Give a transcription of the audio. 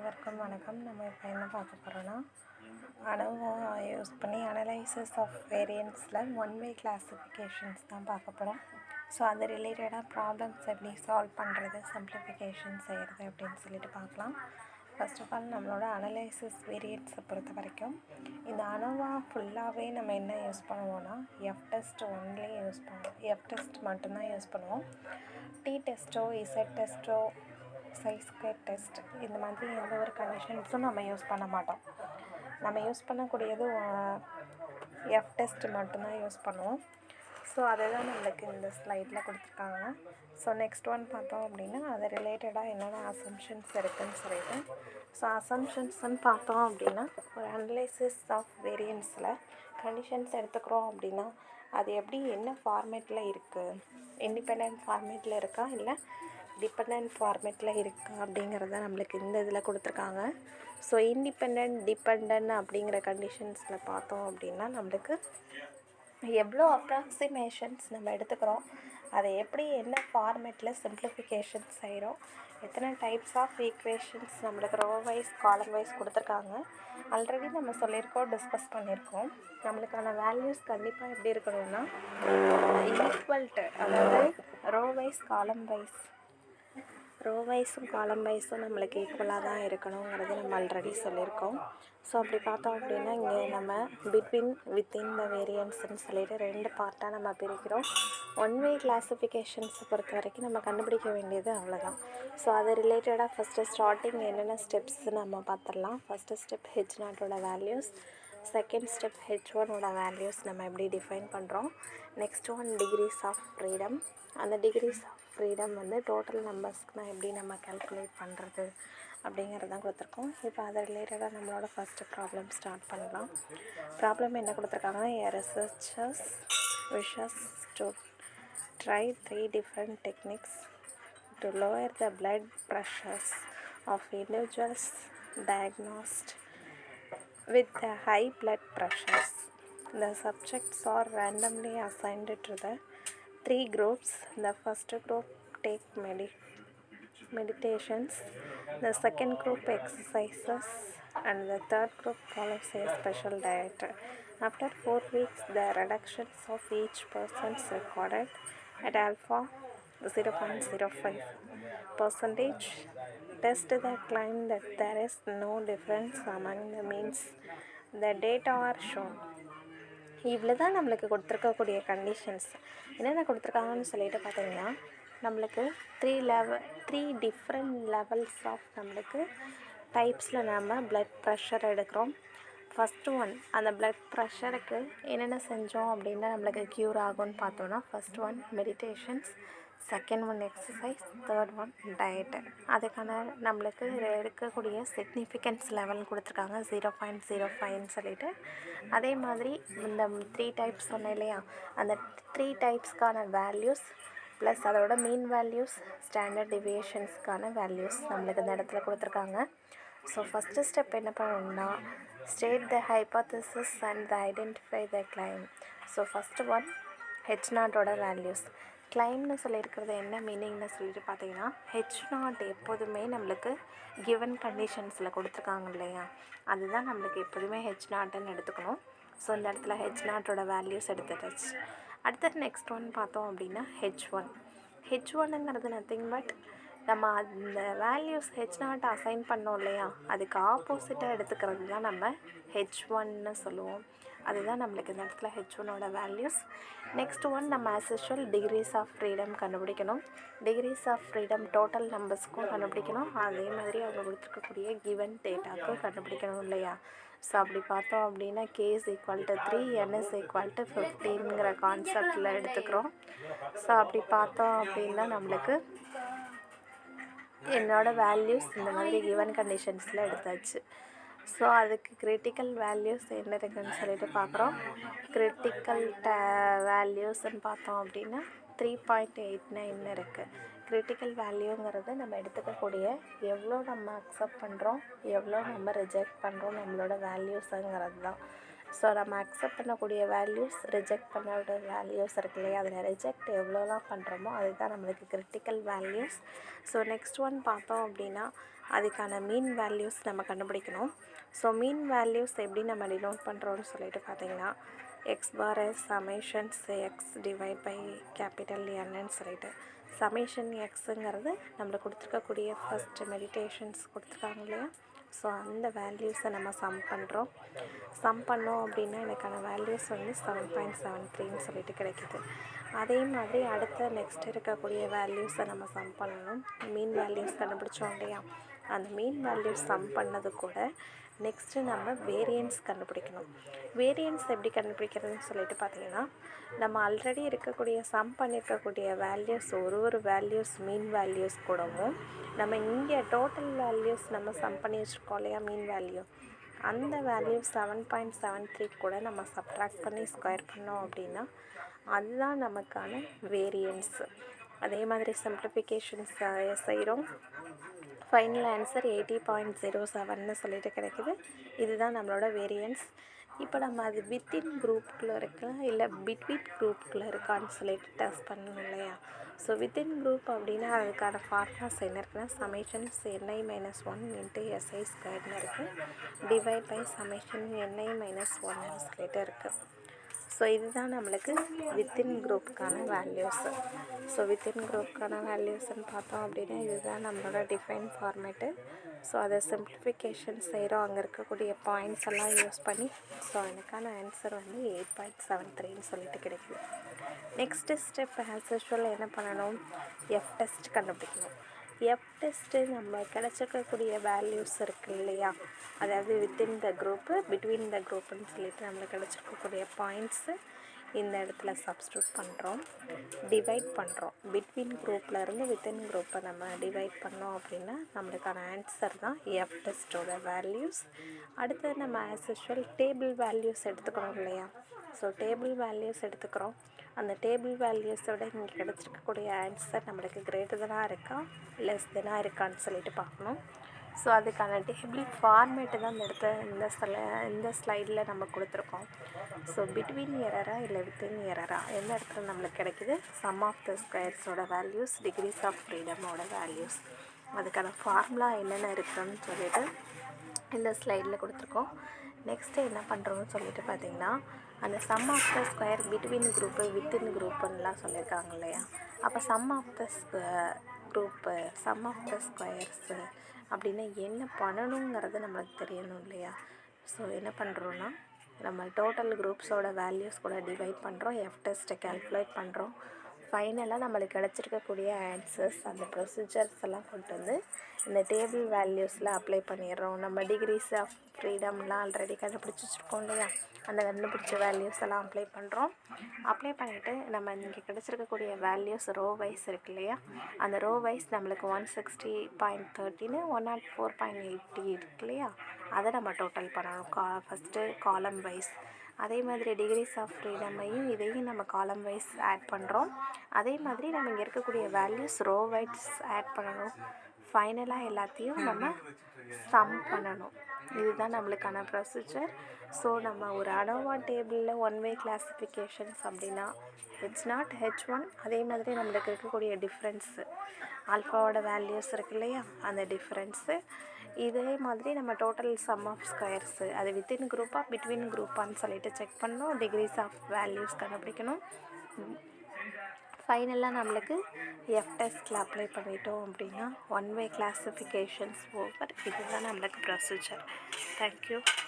அனைவருக்கும் வணக்கம். நம்ம இப்போ என்ன பார்க்க போகிறோன்னா, ANOVA யூஸ் பண்ணி அனலைசிஸ் ஆஃப் வேரியன்ஸில் ஒன் வே கிளாஸிஃபிகேஷன்ஸ் தான் பார்க்க போகிறோம். ஸோ அது ரிலேட்டடாக ப்ராப்ளம்ஸ் எப்படி சால்வ் பண்ணுறது, சிம்ப்ளிஃபிகேஷன் செய்கிறது அப்படின்னு சொல்லிட்டு பார்க்கலாம். ஃபர்ஸ்ட் ஆஃப் ஆல் நம்மளோட அனலைசிஸ் வேரியன்ஸை பொறுத்த வரைக்கும் இந்த ANOVA ஃபுல்லாகவே நம்ம என்ன யூஸ் பண்ணுவோன்னா எஃப் டெஸ்ட் ஒன்லி யூஸ் பண்ணுவோம். எஃப் டெஸ்ட் மட்டும்தான் யூஸ் பண்ணுவோம். டி டெஸ்ட்டோ இசட் டெஸ்ட்டோ சைஸ்கொயர் டெஸ்ட் இந்த மாதிரி எந்த ஒரு கண்டிஷன்ஸும் நம்ம யூஸ் பண்ண மாட்டோம். நம்ம யூஸ் பண்ணக்கூடியது எஃப் டெஸ்ட் மட்டும்தான் யூஸ் பண்ணுவோம். ஸோ அதை தான் நம்மளுக்கு இந்த ஸ்லைடில் கொடுத்துருக்காங்க. ஸோ நெக்ஸ்ட் ஒன் பார்த்தோம் அப்படின்னா அது ரிலேட்டடாக என்னென்ன அசம்ஷன்ஸ் இருக்குதுன்னு சொல்லிட்டு, ஸோ அசம்ஷன்ஸ்ன்னு பார்த்தோம் அப்படின்னா ஒரு அனலைசிஸ் ஆஃப் வேரியன்ஸில் கண்டிஷன்ஸ் எடுத்துக்கிறோம் அப்படின்னா அது எப்படி என்ன ஃபார்மேட்டில் இருக்குது, இண்டிபெண்ட் ஃபார்மேட்டில் இருக்கா இல்லை டிபெண்ட் ஃபார்மேட்டில் இருக்கா அப்படிங்கிறத நம்மளுக்கு இந்த இதில் கொடுத்துருக்காங்க. ஸோ இண்டிபெண்ட் டிபெண்ட் அப்படிங்கிற கண்டிஷன்ஸில் பார்த்தோம் அப்படின்னா நம்மளுக்கு எவ்வளோ அப்ராக்சிமேஷன்ஸ் நம்ம எடுத்துக்கிறோம், அதை எப்படி என்ன ஃபார்மேட்டில் சிம்ப்ளிஃபிகேஷன் செய்கிறோம், எத்தனை டைப்ஸ் ஆஃப் ஈக்குவேஷன்ஸ் நம்மளுக்கு ரோ வைஸ் காலம் வைஸ் கொடுத்துருக்காங்க. ஆல்ரெடி நம்ம சொல்லியிருக்கோம், டிஸ்கஸ் பண்ணியிருக்கோம். நம்மளுக்கான வேல்யூஸ் கண்டிப்பாக எப்படி இருக்கணும்னா ஈக்குவல்ட்டு, அதாவது ரோ வைஸ் காலம் வைஸும் நம்மளுக்கு ஈக்குவலாக தான் இருக்கணுங்கிறது நம்ம ஆல்ரெடி சொல்லியிருக்கோம். ஸோ அப்படி பார்த்தோம் அப்படின்னா இங்கே நம்ம வித்தின் த வேரியன்ஸ்ன்னு சொல்லிட்டு ரெண்டு பார்ட்டாக நம்ம பிரிக்கிறோம். ஒன் வே கிளாஸிஃபிகேஷன்ஸை பொறுத்த வரைக்கும் நம்ம கண்டுபிடிக்க வேண்டியது அவ்வளோதான். ஸோ அது ரிலேட்டடாக ஃபஸ்ட்டு ஸ்டார்டிங் என்னென்ன ஸ்டெப்ஸ் நம்ம பார்த்துடலாம். ஃபஸ்ட்டு ஸ்டெப் H0ஓட வேல்யூஸ், செகண்ட் ஸ்டெப் H1ஓட வேல்யூஸ் நம்ம எப்படி டிஃபைன் பண்ணுறோம். Next one degrees of freedom. அந்த டிகிரிஸ் ஆஃப் ஃப்ரீடம் வந்து டோட்டல் நம்பர்ஸ்க்கு தான் எப்படி நம்ம கால்குலேட் பண்ணுறது அப்படிங்கிறது தான் கொடுத்துருக்கோம். இப்போ அதை ரிலேட்டடாக நம்மளோட ஃபஸ்ட்டு ப்ராப்ளம் ஸ்டார்ட் பண்ணலாம். ப்ராப்ளம் என்ன கொடுத்துருக்காங்கன்னா, researchers wishes to try 3 different techniques to lower the blood pressures of individuals diagnosed with the high blood pressures. The subjects are randomly assigned to the 3 groups. The first group take meditations, the second group exercises, and the third group follows a special diet. After 4 weeks, the reductions of each person is recorded at alpha 0.05%. Test that claim that there is no difference among the means. The data are shown. இவ்வளோ தான் நம்மளுக்கு கொடுத்துருக்கக்கூடிய conditions. என்னென்ன கொடுத்துருக்காங்கன்னு சொல்லிட்டு பார்த்தீங்கன்னா, நம்மளுக்கு 3 different levels of நம்மளுக்கு டைப்ஸில் நம்ம ப்ளட் ப்ரெஷர் எடுக்கிறோம். ஃபஸ்ட்டு ஒன், அந்த ப்ளட் ப்ரெஷருக்கு என்னென்ன செஞ்சோம் அப்படின்னா நம்மளுக்கு க்யூர் ஆகும்னு பார்த்தோன்னா, first one meditations, second one exercise, third one diet. அதுக்கான நம்மளுக்கு எடுக்கக்கூடிய சிக்னிஃபிகன்ஸ் லெவல் கொடுத்துருக்காங்க 0.05ன்னு சொல்லிட்டு. அதே மாதிரி இந்த 3 டைப்ஸ் சொன்னேன் இல்லையா, அந்த 3 டைப்ஸ்க்கான வேல்யூஸ் ப்ளஸ் அதோட மீன் வேல்யூஸ், ஸ்டாண்டர்ட் டிவியேஷன்ஸ்க்கான வேல்யூஸ் நம்மளுக்கு இந்த இடத்துல கொடுத்துருக்காங்க. ஸோ ஃபஸ்ட்டு ஸ்டெப் என்ன பண்ணணும்னா, state the hypothesis and identify the claim. So first one H0ஓட வேல்யூஸ். கிளைம்னு சொல்லியிருக்கிறது என்ன மீனிங்னு சொல்லிட்டு பார்த்தீங்கன்னா, H0 எப்போதுமே நம்மளுக்கு கிவன் கண்டிஷன்ஸில் கொடுத்துருக்காங்க இல்லையா, அதுதான் நம்மளுக்கு எப்போதுமே H0ன்னு எடுத்துக்கணும். ஸோ இந்த இடத்துல H0ஓட வேல்யூஸ் எடுத்துட்டாச்சு. அடுத்தது நெக்ஸ்ட் ஒன் பார்த்தோம் அப்படின்னா H1ங்கிறது நத்திங் பட் நம்ம அந்த வேல்யூஸ் H0 அசைன் பண்ணோம் இல்லையா, அதுக்கு ஆப்போசிட்டாக எடுத்துக்கிறது தான் நம்ம H1ன்னு சொல்லுவோம். அதுதான் நம்மளுக்கு இந்த இடத்துல H1ஓட வேல்யூஸ். நெக்ஸ்ட் ஒன் நம்ம as usual degrees of freedom கண்டுபிடிக்கணும். டிகிரிஸ் ஆஃப் ஃப்ரீடம் டோட்டல் நம்பர்ஸ்க்கும் கண்டுபிடிக்கணும். அதே மாதிரி அவங்க கொடுத்துருக்கக்கூடிய கிவன் டேட்டாக்கும் கண்டுபிடிக்கணும் இல்லையா. ஸோ அப்படி பார்த்தோம் அப்படின்னா K = 3, N = 15ங்கிற கான்செப்டில் எடுத்துக்கிறோம். ஸோ அப்படி பார்த்தோம் அப்படின்னா நம்மளுக்கு என்னோடய வேல்யூஸ் இந்த மாதிரி கிவன் கண்டிஷன்ஸில் எடுத்தாச்சு. ஸோ அதுக்கு கிரிட்டிக்கல் வேல்யூஸ் என்ன இருக்குதுன்னு சொல்லிட்டு பார்க்குறோம். கிரிட்டிக்கல் வேல்யூஸ்ன்னு பார்த்தோம் அப்படின்னா 3.89 இருக்குது. கிரிட்டிக்கல் வேல்யூங்கிறது நம்ம எடுத்துக்கக்கூடிய எவ்வளோ நம்ம அக்செப்ட் பண்ணுறோம், எவ்வளோ நம்ம ரிஜெக்ட் பண்ணுறோம் நம்மளோட வேல்யூஸுங்கிறது தான். ஸோ நம்ம அக்செப்ட் பண்ணக்கூடிய வேல்யூஸ், ரிஜெக்ட் பண்ணோட வேல்யூஸ் இருக்கு இல்லையா, அதில் ரிஜெக்ட் எவ்வளோலாம் பண்ணுறோமோ அதுதான் நம்மளுக்கு critical values. So next one பார்த்தோம் அப்படின்னா அதுக்கான மீன் வேல்யூஸ் நம்ம கண்டுபிடிக்கணும். ஸோ மீன் வேல்யூஸ் எப்படி நம்ம டினோட் பண்ணுறோன்னு சொல்லிட்டு பார்த்தீங்கன்னா X bar S summations X divide by capital என்னன்னு சொல்லிட்டு சமேஷன் எக்ஸுங்கிறது நம்மளுக்கு கொடுத்துருக்கக்கூடிய ஃபஸ்ட்டு மெடிடேஷன்ஸ் கொடுத்துருக்காங்க இல்லையா, ஸோ அந்த வேல்யூஸை நம்ம சம் பண்ணோம் அப்படின்னா எனக்கான வேல்யூஸ் வந்து 7.73ன்னு சொல்லிட்டு கிடைக்கிது. அதே மாதிரி அடுத்த நெக்ஸ்ட் இருக்கக்கூடிய வேல்யூஸை நம்ம சம் பண்ணணும். மீன் வேல்யூஸ் கண்டுபிடிச்சோம் இல்லையா, அந்த மீன் வேல்யூஸ் சம் பண்ணது கூட நெக்ஸ்ட்டு நம்ம வேரியன்ஸ் கண்டுபிடிக்கணும். வேரியன்ஸ் எப்படி கண்டுபிடிக்கிறதுன்னு சொல்லிட்டு பார்த்தீங்கன்னா நம்ம ஆல்ரெடி இருக்கக்கூடிய சம் பண்ணியிருக்கக்கூடிய வேல்யூஸ் ஒரு வேல்யூஸ் மீன் வேல்யூஸ் கூடவும் நம்ம இங்கே டோட்டல் வேல்யூஸ் நம்ம சம் பண்ணி வச்சுருக்கோம் இல்லையா மீன் வேல்யூ, அந்த வேல்யூ 7.73 கூட நம்ம சப்ட்ராக்ட் பண்ணி ஸ்கொயர் பண்ணோம் அப்படின்னா அதுதான் நமக்கான வேரியன்ஸ். அதே மாதிரி சிம்பிளிஃபிகேஷன்ஸ் செய்கிறோம். ஃபைனல் ஆன்சர் 80.07ன்னு சொல்லிட்டு கிடைக்குது. இதுதான் நம்மளோட வேரியன்ஸ். இப்போ நம்ம அது வித்தின் குரூப்புக்குள்ளே இருக்கலாம் இல்லை பிட்வீன் குரூப்புக்குள்ளே இருக்கான்னு சொல்லிட்டு டெஸ்ட் பண்ணணும் இல்லையா. ஸோ வித்தின் குரூப் அப்படின்னா அதுக்கான ஃபார்முலாஸ் என்ன இருக்குன்னா சமேஷன்ஸ் ni - 1 இன்ட்டு SI ஸ்கொயர்னு இருக்குது, டிவைட் பை சமேஷன் ni - 1ன்னு சொல்லிட்டு இருக்குது. ஸோ இதுதான் நம்மளுக்கு வித்தின் குரூப்புக்கான வேல்யூஸு. ஸோ வித்தின் குரூப்புக்கான வேல்யூஸ்ன்னு பார்த்தோம் அப்படின்னா இதுதான் நம்மளோட டிஃபைன் ஃபார்மேட்டு. ஸோ அதை சிம்பிளிஃபிகேஷன் செய்கிறோம் அங்கே இருக்கக்கூடிய பாயிண்ட்ஸ் எல்லாம் யூஸ் பண்ணி. ஸோ எனக்கான ஆன்சர் வந்து 8.73ன்னு சொல்லிட்டு கிடைக்குது. நெக்ஸ்ட்டு ஸ்டெப் ஆஸ் யூஷுவல் என்ன பண்ணணும், எஃப் டெஸ்ட் கண்டுபிடிக்கணும். எஃப் டெஸ்ட்டு நம்ம கிடச்சிருக்கக்கூடிய வேல்யூஸ் இருக்குது இல்லையா, அதாவது within the group between the குரூப்புன்னு சொல்லிட்டு நம்மளுக்கு கிடச்சிருக்கக்கூடிய பாயிண்ட்ஸு இந்த இடத்துல சப்ஸ்டியூட் பண்ணுறோம், டிவைட் பண்ணுறோம். பிட்வீன் குரூப்லேருந்து வித்தின் குரூப்பை நம்ம டிவைட் பண்ணோம் அப்படின்னா நம்மளுக்கான ஆன்சர் தான் எஃப் டெஸ்ட்டோட வேல்யூஸ். அடுத்து நம்ம ஆஸ் யூஷுவல் டேபிள் வேல்யூஸ் எடுத்துக்கிறோம் இல்லையா. ஸோ டேபிள் வேல்யூஸ் எடுத்துக்கிறோம். அந்த டேபிள் வேல்யூஸோட இங்கே கிடச்சிருக்கக்கூடிய ஆன்சர் நம்மளுக்கு கிரேட்டராக இருக்கா லெஸ் தெனாக இருக்கான்னு சொல்லிட்டு பார்க்கணும். ஸோ அதுக்கான டேபிள் ஃபார்மேட்டு தான் இந்த ஸ்லைடில் நம்ம கொடுத்துருக்கோம். ஸோ பிட்வீன் எரரா இல்லை வித்தின் எரரா எந்த இடத்துல நம்மளுக்கு கிடைக்கிது, சம் ஆஃப் த ஸ்கொயர்ஸோட வேல்யூஸ், டிகிரிஸ் ஆஃப் ஃப்ரீடமோட வேல்யூஸ், அதுக்கான ஃபார்முலா என்னென்ன இருக்குதுன்னு சொல்லிட்டு இந்த ஸ்லைடில் கொடுத்துருக்கோம். நெக்ஸ்ட்டு என்ன பண்ணுறோன்னு சொல்லிட்டு பார்த்திங்கன்னா அந்த sum of the square between group within குரூப்புன்னெலாம் சொல்லியிருக்காங்க இல்லையா. அப்போ சம் ஆஃப் த ஸ்கொயர்ஸு அப்படின்னா என்ன பண்ணணுங்கிறது நம்மளுக்கு தெரியணும் இல்லையா. ஸோ என்ன பண்ணுறோன்னா நம்ம டோட்டல் குரூப்ஸோட வேல்யூஸ் கூட டிவைட் பண்ணுறோம், எஃப் டெஸ்ட்டை கால்குலேட் பண்ணுறோம். ஃபைனலாக நம்மளுக்கு கிடச்சிருக்கக்கூடிய ஆன்சர்ஸ் அந்த ப்ரொசீஜர்ஸ் எல்லாம் கொண்டு வந்து இந்த டேபிள் வேல்யூஸில் அப்ளை பண்ணிடுறோம். நம்ம டிகிரிஸ் ஆஃப் ஃப்ரீடம்லாம் ஆல்ரெடி கண்டுபிடிச்சி வச்சுருக்கோம் இல்லையா, அந்த கண்டுபிடிச்ச வேல்யூஸ் எல்லாம் அப்ளை பண்ணுறோம். அப்ளை பண்ணிவிட்டு நம்ம இங்கே கிடச்சிருக்கக்கூடிய வேல்யூஸ் ரோ வைஸ் இருக்கு இல்லையா, அந்த ரோ வைஸ் நம்மளுக்கு 160.13 104.80 இருக்கு இல்லையா, அதை நம்ம டோட்டல் பண்ணணும் ஃபஸ்ட்டு காலம் வைஸ். அதே மாதிரி டிகிரிஸ் ஆஃப் ஃப்ரீடமையும் இதையும் நம்ம காலம் வைஸ் ஆட் பண்ணுறோம். அதே மாதிரி நம்ம இங்கே இருக்கக்கூடிய வேல்யூஸ் ரோ வைஸ் ஆட் பண்ணணும். ஃபைனலாக எல்லாத்தையும் நம்ம சம் பண்ணணும். இதுதான் நம்மளுக்கான ப்ரொசீஜர். ஸோ நம்ம ஒரு அனோவா டேபிளில் ஒன் வே கிளாஸிஃபிகேஷன்ஸ் அப்படின்னா H0 H1 அதே மாதிரி நம்மளுக்கு இருக்கக்கூடிய டிஃப்ரென்ஸு ஆல்ஃபாவோட வேல்யூஸ் இருக்கு இல்லையா, அந்த டிஃப்ரென்ஸு இதே மாதிரி நம்ம டோட்டல் சம் ஆஃப் ஸ்கொயர்ஸு அது வித்தின் குரூப்பாக பிட்வீன் குரூப்பான்னு சொல்லிட்டு செக் பண்ணணும். டிகிரிஸ் ஆஃப் வேல்யூஸ் கண்டுபிடிக்கணும். ஃபைனலாக நம்மளுக்கு எஃப் டெஸ்ட்டில் அப்ளை பண்ணிட்டோம் அப்படின்னா ஒன் வே கிளாஸிஃபிகேஷன்ஸ் ஓவர். இதுதான் நம்மளுக்கு ப்ரொசீஜர். தேங்க்யூ.